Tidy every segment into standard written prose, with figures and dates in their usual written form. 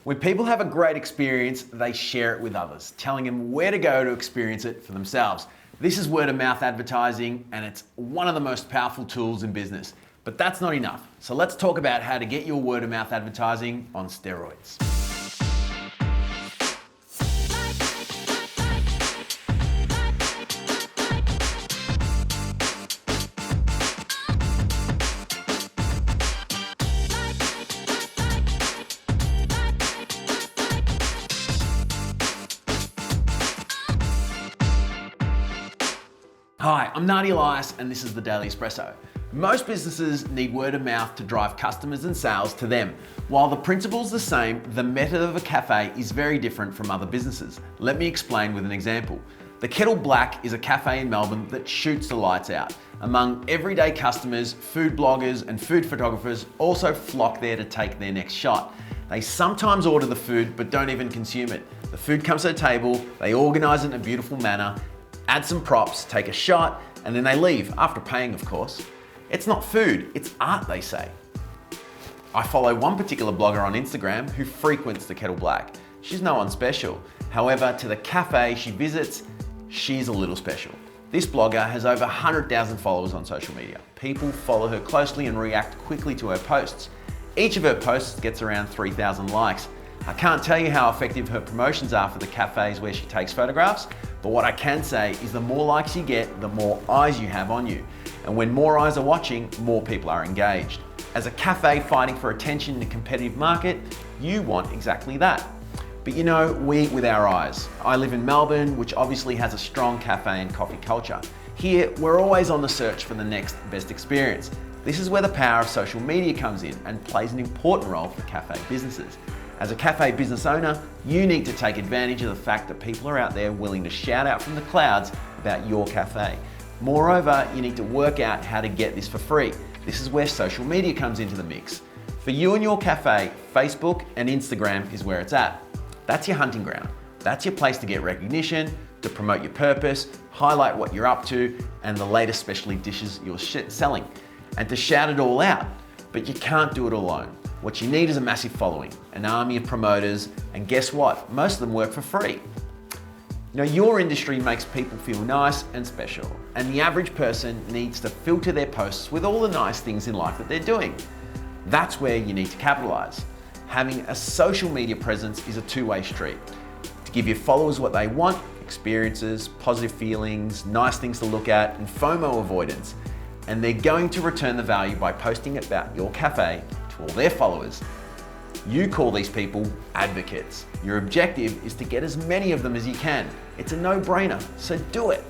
When people have a great experience, they share it with others, telling them where to go to experience it for themselves. This is word of mouth advertising, and it's one of the most powerful tools in business. But that's not enough. So let's talk about how to get your word of mouth advertising on steroids. Hi, I'm Nadia Elias and this is the Daily Espresso. Most businesses need word of mouth to drive customers and sales to them. While the principle's the same, the method of a cafe is very different from other businesses. Let me explain with an example. The Kettle Black is a cafe in Melbourne that shoots the lights out. Among everyday customers, food bloggers and food photographers also flock there to take their next shot. They sometimes order the food but don't even consume it. The food comes to the table, they organise it in a beautiful manner, add some props, take a shot, and then they leave, after paying of course. It's not food, it's art, they say. I follow one particular blogger on Instagram who frequents the Kettle Black. She's no one special. However, to the cafe she visits, she's a little special. This blogger has over 100,000 followers on social media. People follow her closely and react quickly to her posts. Each of her posts gets around 3,000 likes. I can't tell you how effective her promotions are for the cafes where she takes photographs, but what I can say is the more likes you get, the more eyes you have on you. And when more eyes are watching, more people are engaged. As a cafe fighting for attention in a competitive market, you want exactly that. But you know, we eat with our eyes. I live in Melbourne, which obviously has a strong cafe and coffee culture. Here, we're always on the search for the next best experience. This is where the power of social media comes in and plays an important role for cafe businesses. As a cafe business owner, you need to take advantage of the fact that people are out there willing to shout out from the clouds about your cafe. Moreover, you need to work out how to get this for free. This is where social media comes into the mix. For you and your cafe, Facebook and Instagram is where it's at. That's your hunting ground. That's your place to get recognition, to promote your purpose, highlight what you're up to, and the latest specialty dishes you're selling, and to shout it all out. But you can't do it alone. What you need is a massive following, an army of promoters, and guess what? Most of them work for free. You know, your industry makes people feel nice and special, and the average person needs to filter their posts with all the nice things in life that they're doing. That's where you need to capitalize. Having a social media presence is a two-way street. To give your followers what they want, experiences, positive feelings, nice things to look at, and FOMO avoidance. And they're going to return the value by posting about your cafe to all their followers. You call these people advocates. Your objective is to get as many of them as you can. It's a no-brainer, so do it.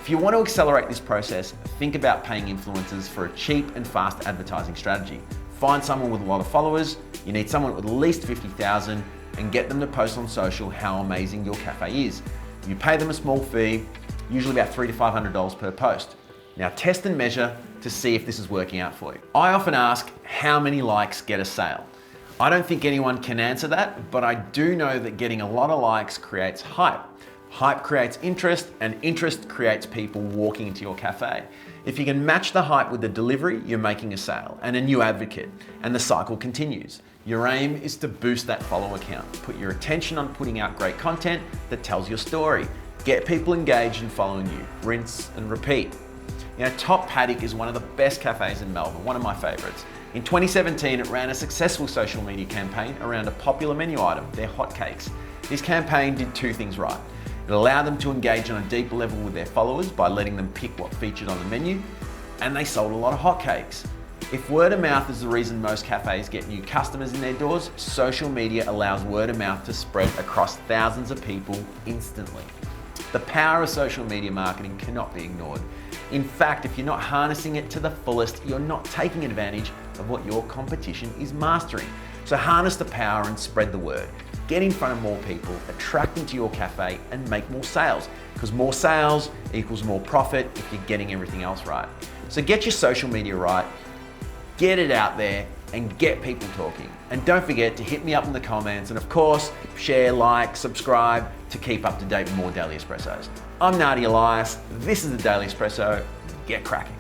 If you want to accelerate this process, think about paying influencers for a cheap and fast advertising strategy. Find someone with a lot of followers, you need someone with at least 50,000, and get them to post on social how amazing your cafe is. You pay them a small fee, usually about $300 to $500 per post. Now test and measure to see if this is working out for you. I often ask, how many likes get a sale? I don't think anyone can answer that, but I do know that getting a lot of likes creates hype. Hype creates interest, and interest creates people walking into your cafe. If you can match the hype with the delivery, you're making a sale and a new advocate, and the cycle continues. Your aim is to boost that follower count. Put your attention on putting out great content that tells your story. Get people engaged and following you. Rinse and repeat. You know, Top Paddock is one of the best cafes in Melbourne, one of my favorites. In 2017, it ran a successful social media campaign around a popular menu item, their hotcakes. This campaign did two things right. It allowed them to engage on a deeper level with their followers by letting them pick what featured on the menu, and they sold a lot of hotcakes. If word of mouth is the reason most cafes get new customers in their doors, social media allows word of mouth to spread across thousands of people instantly. The power of social media marketing cannot be ignored. In fact, if you're not harnessing it to the fullest, you're not taking advantage of what your competition is mastering. So harness the power and spread the word. Get in front of more people, attract them to your cafe, and make more sales. Because more sales equals more profit if you're getting everything else right. So get your social media right, get it out there, and get people talking. And don't forget to hit me up in the comments, and of course, share, like, subscribe to keep up to date with more Daily Espressos. I'm Nadia Elias, this is the Daily Espresso, get cracking.